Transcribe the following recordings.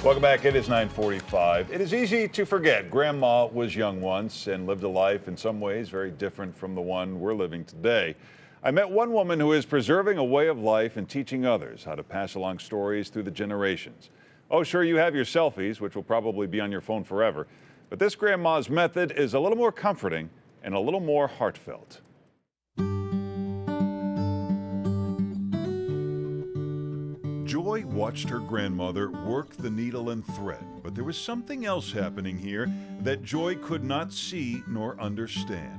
Welcome back. It is 9:45. It is easy to forget. Grandma was young once and lived a life in some ways very different from the one we're living today. I met one woman who is preserving a way of life and teaching others how to pass along stories through the generations. Oh, sure, you have your selfies, which will probably be on your phone forever. But this grandma's method is a little more comforting and a little more heartfelt. Joy watched her grandmother work the needle and thread, but there was something else happening here that Joy could not see nor understand.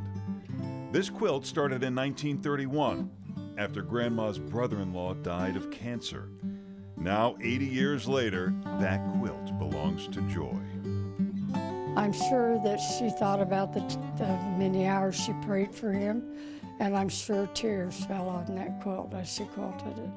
This quilt started in 1931, after Grandma's brother-in-law died of cancer. Now, 80 years later, that quilt belongs to Joy. I'm sure that she thought about the many hours she prayed for him, and I'm sure tears fell on that quilt as she quilted it.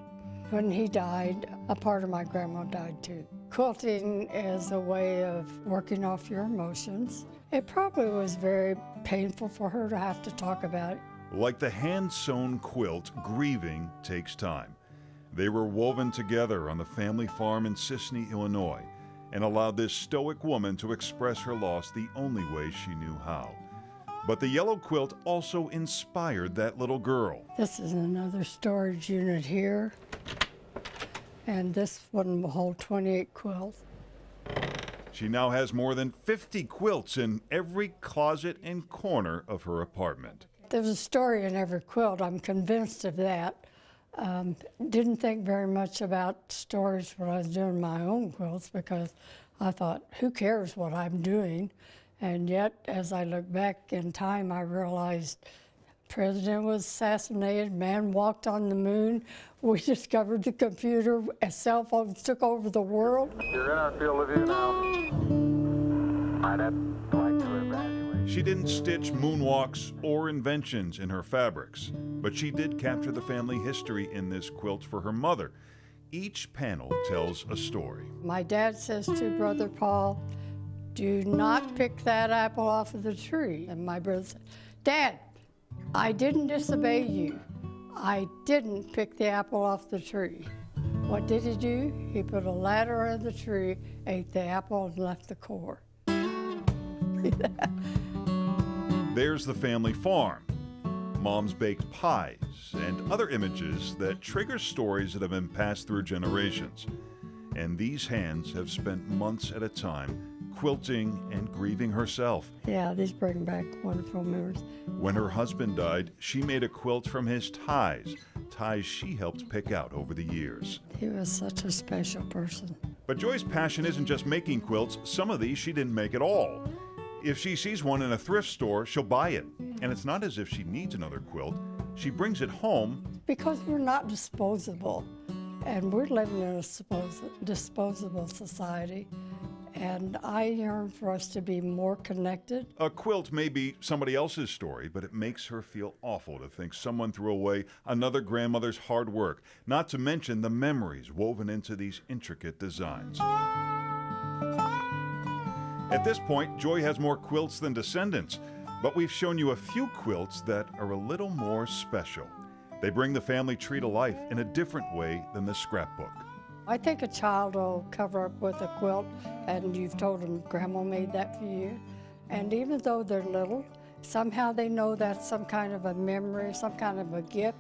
When he died, a part of my grandma died too. Quilting is a way of working off your emotions. It probably was very painful for her to have to talk about it. Like the hand-sewn quilt, grieving takes time. They were woven together on the family farm in Sisney, Illinois, and allowed this stoic woman to express her loss the only way she knew how. But the yellow quilt also inspired that little girl. This is another storage unit here, and this one will hold 28 quilts. She now has more than 50 quilts in every closet and corner of her apartment. There's a story in every quilt, I'm convinced of that. Didn't think very much about stories when I was doing my own quilts because I thought, who cares what I'm doing? And yet, as I look back in time, I realized president was assassinated, man walked on the moon, we discovered the computer, cell phones took over the world. You're in our field of view now. I'd like to evaluate. She didn't stitch moonwalks or inventions in her fabrics, but she did capture the family history in this quilt for her mother. Each panel tells a story. My dad says to Brother Paul, do not pick that apple off of the tree. And my brother said, Dad, I didn't disobey you. I didn't pick the apple off the tree. What did he do? He put a ladder in the tree, ate the apple, and left the core. There's the family farm, Mom's baked pies, and other images that trigger stories that have been passed through generations. And these hands have spent months at a time quilting and grieving herself. Yeah, these bring back wonderful memories. When her husband died, she made a quilt from his ties she helped pick out over the years. He was such a special person. But Joy's passion isn't just making quilts. Some of these she didn't make at all. If she sees one in a thrift store, she'll buy it. And it's not as if she needs another quilt. She brings it home. Because we're not disposable, and we're living in a disposable society. And I yearn for us to be more connected. A quilt may be somebody else's story, but it makes her feel awful to think someone threw away another grandmother's hard work, not to mention the memories woven into these intricate designs. At this point, Joy has more quilts than descendants, but we've shown you a few quilts that are a little more special. They bring the family tree to life in a different way than the scrapbook. I think a child will cover up with a quilt and you've told them, Grandma made that for you. And even though they're little, somehow they know that's some kind of a memory, some kind of a gift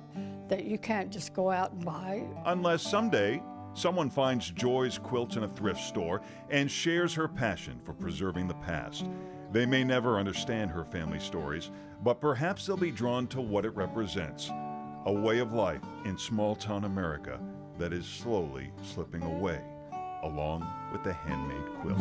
that you can't just go out and buy. Unless someday someone finds Joy's quilts in a thrift store and shares her passion for preserving the past. They may never understand her family stories, but perhaps they'll be drawn to what it represents. A way of life in small-town America that is slowly slipping away, along with the handmade quilt.